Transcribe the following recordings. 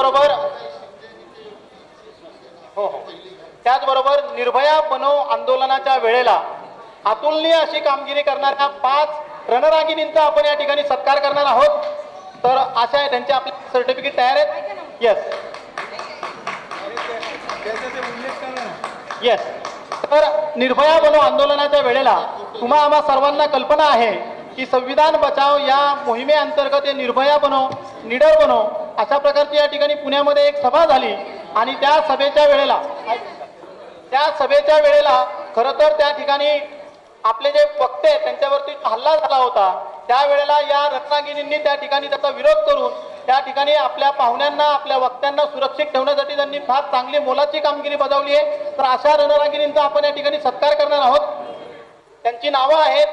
त्याचबरोबर हो हो त्याचबरोबर निर्भया बनो आंदोलनाच्या वेळेला अतुलनीय अशी कामगिरी करणाऱ्या 5 रणरागिणींचा आपण या ठिकाणी सत्कार करणार आहोत. तर अशा आहे त्यांचे आपले सर्टिफिकेट तयार आहेत. Yes yes. तर निर्भया बनो आंदोलनाच्या वेळेला तुम्हा आम्हा सर्वांना कल्पना आहे की संविधान बचाव या मोहिमेअंतर्गत निर्भया बनो निडर बनो अशा प्रकारची या ठिकाणी पुण्यामध्ये एक सभा झाली आणि त्या सभेच्या वेळेला खरं तर त्या ठिकाणी आपले जे वक्ते आहेत त्यांच्यावरती हल्ला झाला होता. त्यावेळेला या रत्नागिरींनी त्या ठिकाणी त्याचा विरोध करून त्या ठिकाणी आपल्या पाहुण्यांना आपल्या वक्त्यांना सुरक्षित ठेवण्यासाठी त्यांनी फार चांगली मोलाची कामगिरी बजावली आहे. तर अशा रणरागिणींचा आपण या ठिकाणी सत्कार करणार आहोत. त्यांची नावं आहेत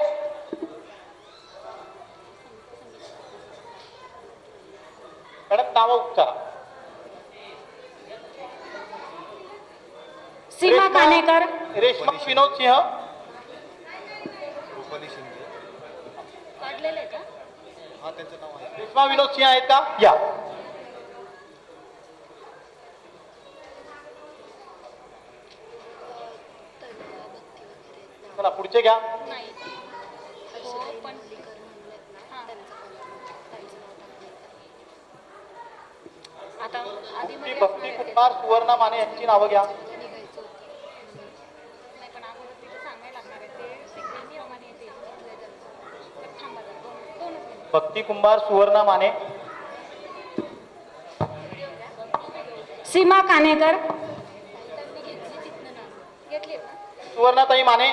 मॅडम नावं उच्चारा. सीमा कानेकर, रेश्मा विनोद सिंह, रेश्मा विनोद सिंह आहेत का? या. चला पुढचे घ्या. भक्ती कुमार सुवर्णा माने यांची नावं घ्या. भक्ती कुंभार सुवर्णा माने, सीमा कानेकर, सुवर्णाताई माने.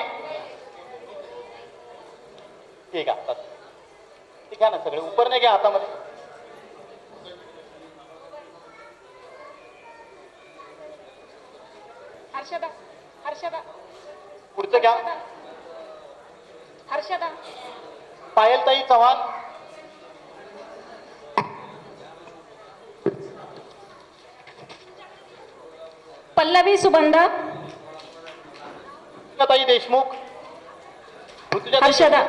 ठीक आहे ठीक आहे ना सगळे उपरने घ्या हातामध्ये. हर्षदा, हर्षदा, पुढचं घ्या. हर्षदा, पायलताई चव्हाण, पल्लवी सुबंध, ताई देशमुख, हर्षदा,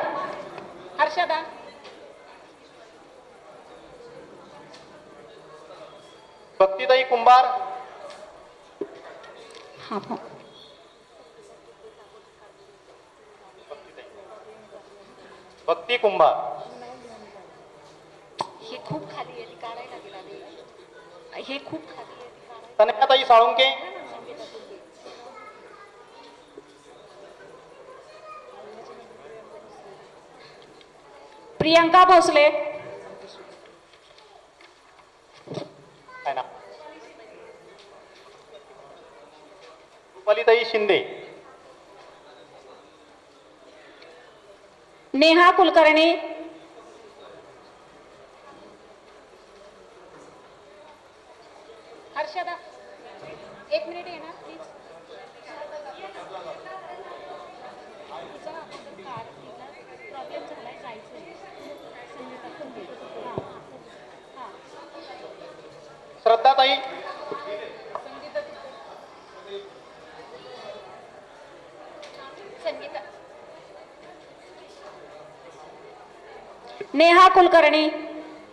हर्षदा, भक्तीताई कुंभार, भक्ती कुंभार. हे खूप खाली आहे, काढायला लागेल. हे खूप खाली आहे. तनयाताई साळुंके, प्रियंका भोसले, काय ना रुपालीताई शिंदे, नेहा कुलकर्णी, हर्षदा, 1 मिनिट येणार प्लीज. प्रॉब्लेम झालाय, जायचंय. श्रद्धाताई, संगीता, नेहा कुलकर्णी.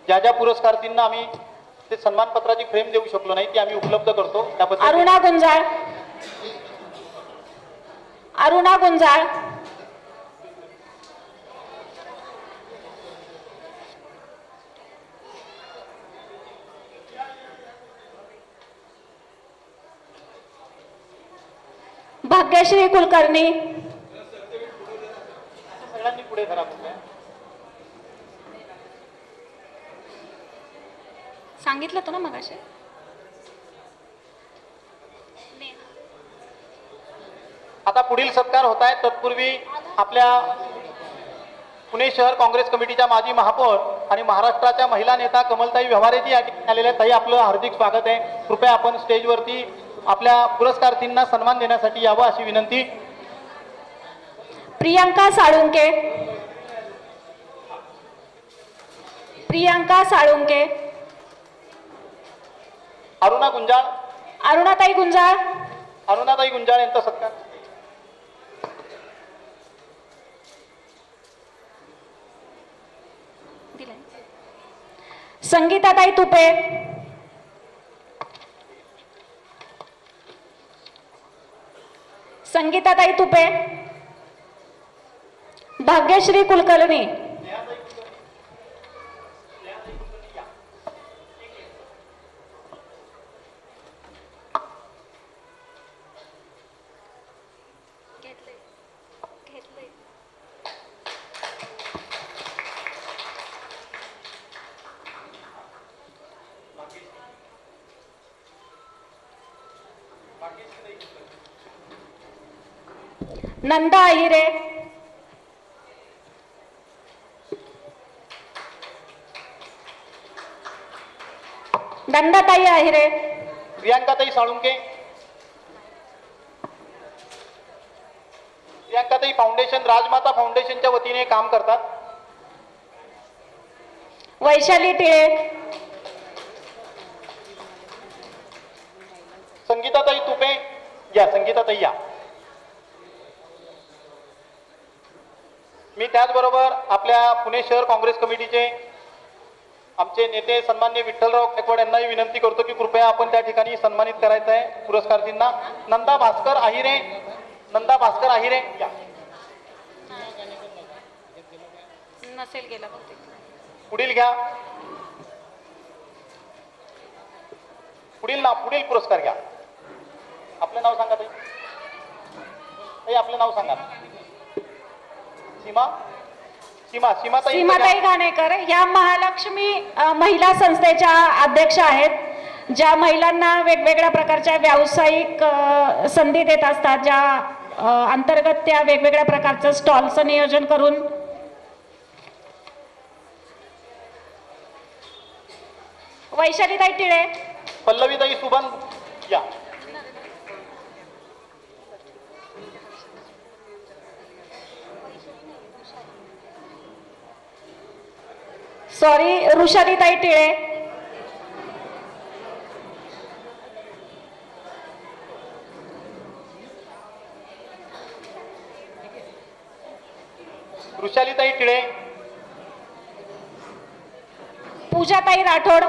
ज्या ज्या पुरस्कारार्थींना आम्ही ते सन्मान पत्राची फ्रेम देऊ शकलो नाही ती आम्ही उपलब्ध करतो. त्याबद्दल अरुणा गुंजाळ, अरुणा गुंजाळ, भाग्यश्री कुलकर्णी, सगळ्यांनी पुढे करा. सांगितलं होतं ना मगाशी. आता पुढील सत्कार होत आहे. तत्पूर्वी आपल्या पुणे शहर काँग्रेस कमिटीच्या माजी महापौर आणि महाराष्ट्राच्या महिला नेता कमलताई व्यवहारेजी या ठिकाणी आलेल्या. ताई आपलं हार्दिक स्वागत आहे. कृपया आपण स्टेजवरती आपल्या पुरस्कारार्थींना सन्मान देण्यासाठी यावं अशी विनंती. प्रियंका साळुंके, प्रियंका साळुंके, अरुणा गुंजाळ, अरुणाताई गुंजाळ, अरुणाताई गुंजाळ यांचा सत्कार. संगीताताई तुपे, संगीताताई तुपे, भाग्यश्री कुलकर्णी, नंदा अहिरे, नंदाताई अहिरे, प्रियांकाताई साळुंके, प्रियांकाताई फाउंडेशन राजमाता फाउंडेशनच्या वतीने काम करतात. वैशाली टिळे, संगीताताई तुपे या. संगीताताई या. मी त्याचबरोबर आपल्या पुणे शहर काँग्रेस कमिटीचे आमचे नेते सन्माननीय विठ्ठलराव गायकवाड यांनाही विनंती करतो की कृपया आपण त्या ठिकाणी सन्मानित करायचं आहे पुरस्कारार्थींना. नंदा भास्कर आहिरे, नंदा भास्कर आहिरे या. नसेल गेला बहुतेक. पुढील घ्या. पुढील पुरस्कार घ्या. आपलं नाव सांगा ताई. ताई आपलं नाव सांगा. सीमाताई घाणेकर या महालक्ष्मी महिला संस्थेच्या अध्यक्ष आहेत, ज्या महिलांना वेगवेगळ्या प्रकारच्या व्यावसायिक संधी देत असतात, ज्या अंतर्गत त्या वेगवेगळ्या प्रकारचं स्टॉलचं नियोजन करून वैशालीताई टिळे, पल्लवीताई सुबन या. सॉरी ऋषालीताई टिळे, वृषालीताई टिळे, पूजाताई राठोड.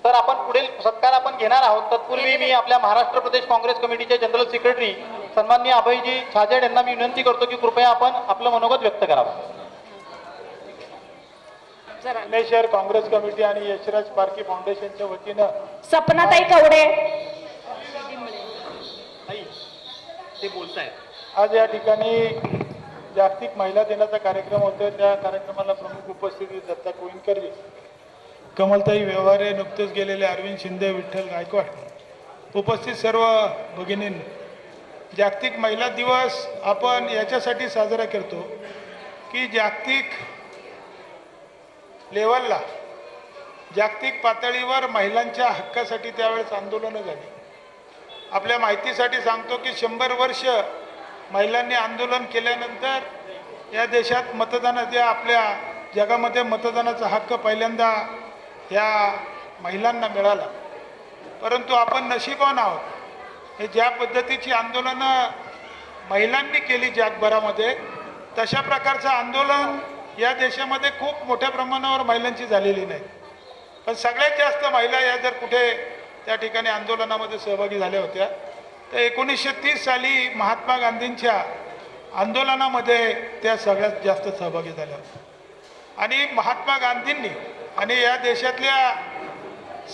तर आपण पुढील सत्कार आपण घेणार आहोत. तत्पूर्वी मी आपल्या महाराष्ट्र प्रदेश काँग्रेस कमिटीचे जनरल सेक्रेटरी सन्माननीय अभयजी छाजेड यांना मी विनंती करतो की कृपया आपण आपलं मनोगत व्यक्त करावं. पुणे शहर काँग्रेस कमिटी आणि यशराज पारखी फाउंडेशनच्या वतीनं सपनाताई कवडे, ते बोलतायत. आज या ठिकाणी जागतिक महिला दिनाचा कार्यक्रम होता. त्या कार्यक्रमाला प्रमुख उपस्थिती दत्ता कोळीनकरजी, कमलताई व्यवहारे, नुकतेच गेलेले अरविंद शिंदे, विठ्ठल गायकवाड, उपस्थित सर्व भगिनींनी. जागतिक महिला दिवस आपण याच्यासाठी साजरा करतो की जागतिक लेवलला, जागतिक पातळीवर महिलांच्या हक्कासाठी त्यावेळेस आंदोलनं झाली. आपल्या माहितीसाठी सांगतो की 100 वर्ष महिलांनी आंदोलन केल्यानंतर या देशात मतदानाच्या, आपल्या जगामध्ये मतदानाचा हक्क पहिल्यांदा ह्या महिलांना मिळाला. परंतु आपण नशीबवान आहोत. हे ज्या पद्धतीची आंदोलनं महिलांनी केली जगभरामध्ये, तशा प्रकारचं आंदोलन या देशामध्ये खूप मोठ्या प्रमाणावर महिलांची झालेली नाही. पण सगळ्यात जास्त महिला या जर कुठे त्या ठिकाणी आंदोलनामध्ये सहभागी झाल्या होत्या तर 1930 साली महात्मा गांधींच्या आंदोलनामध्ये त्या सगळ्यात जास्त सहभागी झाल्या होत्या. आणि महात्मा गांधींनी आणि या देशातल्या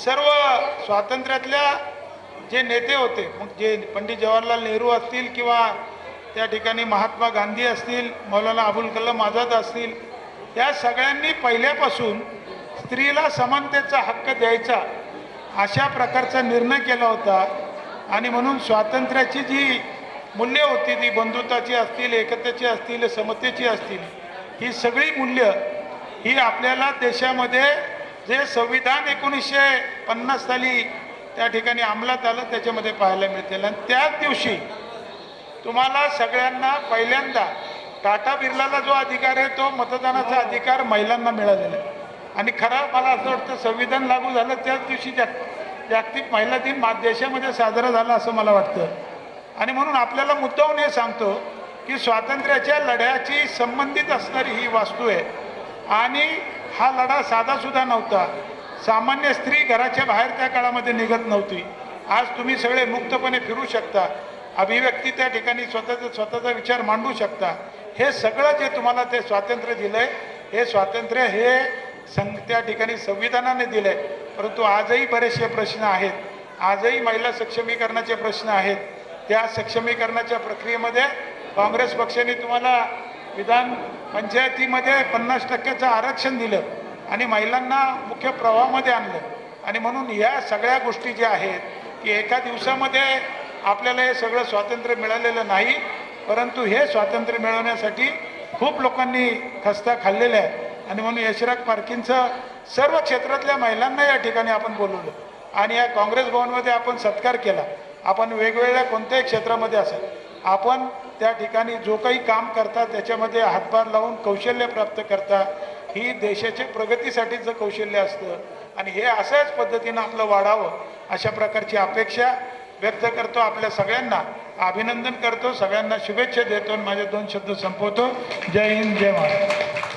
सर्व स्वातंत्र्यातल्या जे नेते होते, मग जे पंडित जवाहरलाल नेहरू असतील किंवा त्या ठिकाणी महात्मा गांधी असतील, मौलाना अबुल कलाम आझाद असतील, या सगळ्यांनी पहिल्यापासून स्त्रीला समानतेचा हक्क द्यायचा अशा प्रकारचा निर्णय केला होता. आणि म्हणून स्वातंत्र्याची जी मूल्य होती ती बंधुत्वाची असतील, एकतेची असतील, समतेची असतील, ही सगळी मूल्य ही आपल्याला देशामध्ये जे संविधान 1950 साली त्या ठिकाणी अंमलात आलं त्याच्यामध्ये पाहायला मिळतील. आणि त्याच दिवशी तुम्हाला सगळ्यांना पहिल्यांदा टाटा बिर्लाला जो अधिकार आहे तो मतदानाचा अधिकार महिलांना मिळालेला आहे. आणि खरं मला असं वाटतं संविधान लागू झालं त्याच दिवशी जागतिक महिला दिन देशामध्ये साजरा झाला असं मला वाटतं. आणि म्हणून आपल्याला मुद्दाहून हे सांगतो की स्वातंत्र्याच्या लढ्याची संबंधित असणारी ही वास्तू आहे. आणि हा लढा साधासुद्धा नव्हता. सामान्य स्त्री घराच्या बाहेर त्या काळामध्ये निघत नव्हती. आज तुम्ही सगळे मुक्तपणे फिरू शकता, अभिव्यक्ती त्या ठिकाणी स्वतःचा विचार मांडू शकता. हे सगळं जे तुम्हाला ते स्वातंत्र्य दिलं आहे, हे स्वातंत्र्य हे त्या ठिकाणी संविधानाने दिलं आहे. परंतु आजही बरेचसे प्रश्न आहेत, आजही महिला सक्षमीकरणाचे प्रश्न आहेत. त्या सक्षमीकरणाच्या प्रक्रियेमध्ये काँग्रेस पक्षाने तुम्हाला विधान पंचायतीमध्ये 50% आरक्षण दिलं आणि महिलांना मुख्य प्रवाहामध्ये आणलं. आणि म्हणून या सगळ्या गोष्टी ज्या आहेत की एका दिवसामध्ये आपल्याला हे सगळं स्वातंत्र्य मिळालेलं नाही, परंतु हे स्वातंत्र्य मिळवण्यासाठी खूप लोकांनी खस्ता खाल्लेला आहे. आणि म्हणून यशराज पारखींचं सर्व क्षेत्रातल्या महिलांना या ठिकाणी आपण बोलवलं आणि या काँग्रेस भवनमध्ये आपण सत्कार केला. आपण वेगवेगळ्या कोणत्याही क्षेत्रामध्ये असेल, आपण त्या ठिकाणी जो काही काम करता त्याच्यामध्ये हातभार लावून कौशल्य प्राप्त करता. ही देशाच्या प्रगतीसाठीचं कौशल्य असतं आणि हे अशाच पद्धतीनं आपलं वाढावं अशा प्रकारची अपेक्षा व्यक्त करतो. आपल्या सगळ्यांना अभिनंदन करतो, सगळ्यांना शुभेच्छा देतो आणि माझे 2 शब्द संपवतो. जय हिंद, जय महाराष्ट्र.